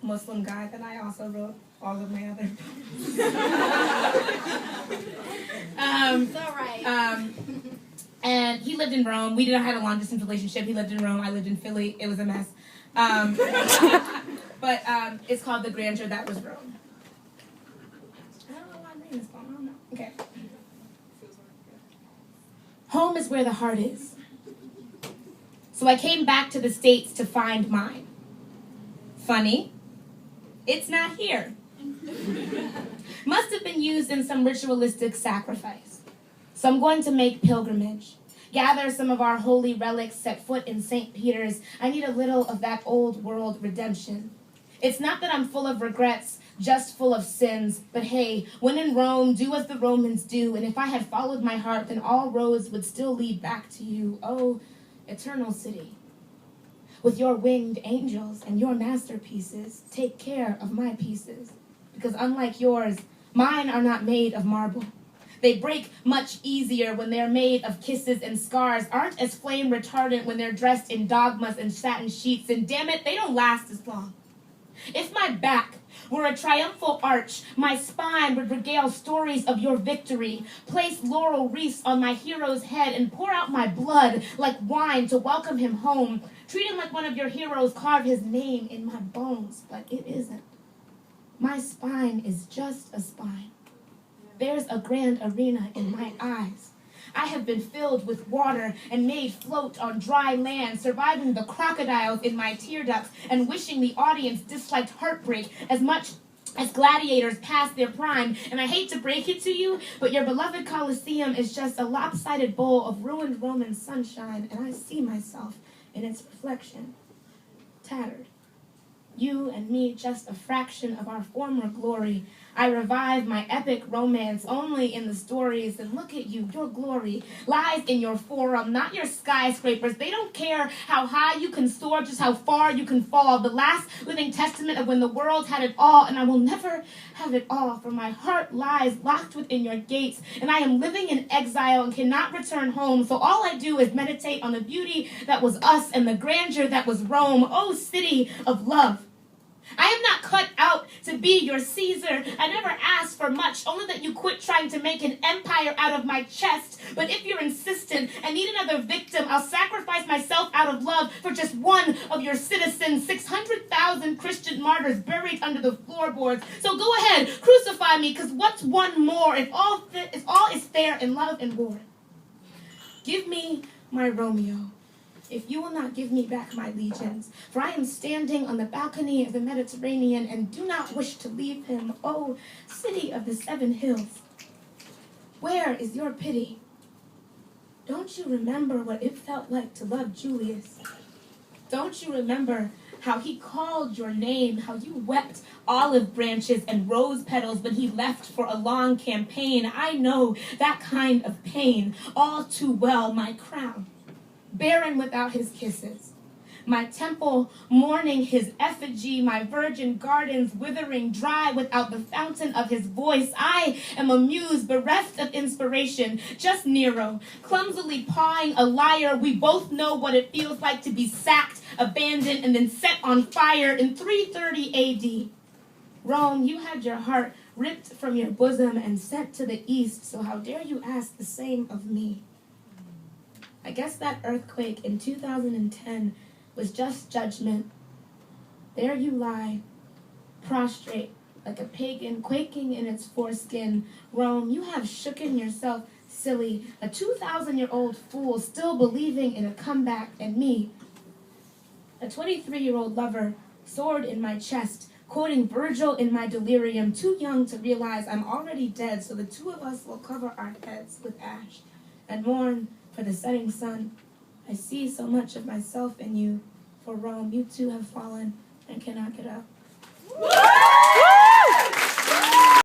Muslim guy that I also wrote all of my other It's all right. And he lived in Rome. We didn't have a long-distance relationship. He lived in Rome. I lived in Philly. It was a mess. But it's called The Grandeur That Was Rome. I don't know why I'm reading this poem. I don't know. Okay. Home is where the heart is. So I came back to the States to find mine. Funny, it's not here. Must have been used in some ritualistic sacrifice. So I'm going to make pilgrimage. Gather some of our holy relics, set foot in St. Peter's. I need a little of that old world redemption. It's not that I'm full of regrets, just full of sins. But hey, when in Rome, do as the Romans do. And if I had followed my heart, then all roads would still lead back to you. Oh, eternal city. With your winged angels and your masterpieces, take care of my pieces. Because unlike yours, mine are not made of marble. They break much easier when they're made of kisses, and scars aren't as flame retardant when they're dressed in dogmas and satin sheets. And damn it, they don't last as long. If my back were a triumphal arch, my spine would regale stories of your victory, place laurel wreaths on my hero's head, and pour out my blood like wine to welcome him home. Treat him like one of your heroes, carve his name in my bones, but it isn't. My spine is just a spine. There's a grand arena in my eyes. I have been filled with water and made float on dry land, surviving the crocodiles in my tear ducts and wishing the audience disliked heartbreak as much as gladiators past their prime. And I hate to break it to you, but your beloved Colosseum is just a lopsided bowl of ruined Roman sunshine, and I see myself in its reflection, tattered. You and me, just a fraction of our former glory. I revive my epic romance only in the stories. And look at you, your glory lies in your forum, not your skyscrapers. They don't care how high you can soar, just how far you can fall. The last living testament of when the world had it all, and I will never have it all, for my heart lies locked within your gates, and I am living in exile and cannot return home. So all I do is meditate on the beauty that was us and the grandeur that was Rome. Oh, city of love. I am not cut out to be your Caesar. I never asked for much, only that you quit trying to make an empire out of my chest. But if you're insistent and need another victim, I'll sacrifice myself out of love for just one of your citizens. 600,000 Christian martyrs buried under the floorboards. So go ahead, crucify me, because what's one more if all is fair in love and war? Give me my Romeo, if you will not give me back my legions, for I am standing on the balcony of the Mediterranean and do not wish to leave him. Oh, city of the 7 hills, where is your pity? Don't you remember what it felt like to love Julius? Don't you remember how he called your name, how you wept olive branches and rose petals when he left for a long campaign? I know that kind of pain all too well. My crown barren without his kisses, my temple mourning his effigy, my virgin gardens withering dry without the fountain of his voice. I am a muse bereft of inspiration, just Nero, clumsily pawing a lyre. We both know what it feels like to be sacked, abandoned, and then set on fire in 330 AD. Rome, you had your heart ripped from your bosom and sent to the east, so how dare you ask the same of me? I guess that earthquake in 2010 was just judgment. There you lie, prostrate like a pagan, quaking in its foreskin. Rome, you have shooken yourself silly, a 2,000-year-old fool still believing in a comeback. And me, a 23-year-old lover, sword in my chest, quoting Virgil in my delirium, too young to realize I'm already dead, so the two of us will cover our heads with ash and mourn for the setting sun. I see so much of myself in you. For Rome, you too have fallen and cannot get up.